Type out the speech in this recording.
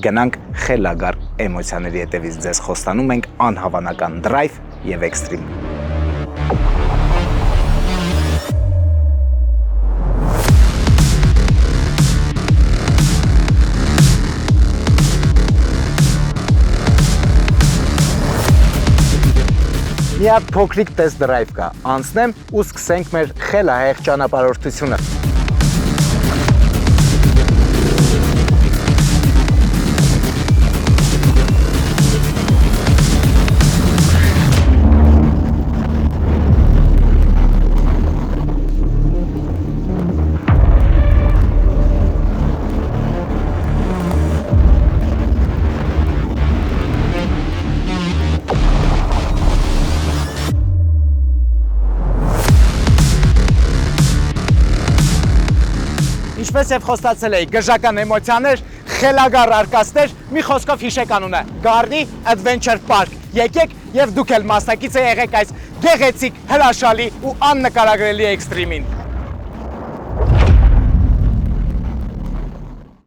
գնանք խելագար էմոցիաների հետևից, ձեզ խոստանում ենք անհավանական դրայվ եւ էքստրիմ։ Մի հատ փոքրիկ տեստ դրայվ կա, անցնեմ ու սկսենք մեր խելահեղ ճանապարհորդությունը։ Ինչպես եւ խոստացել էի, գժական էմոցիաներ, խելագար արկածներ, մի խոսքով հիշեք անունը՝ Gardi Adventure Park։ Եկեք եւ դուք էլ մասնակից եղեք այս գեղեցիկ, հրաշալի ու աննկարագրելի էքստրիմին։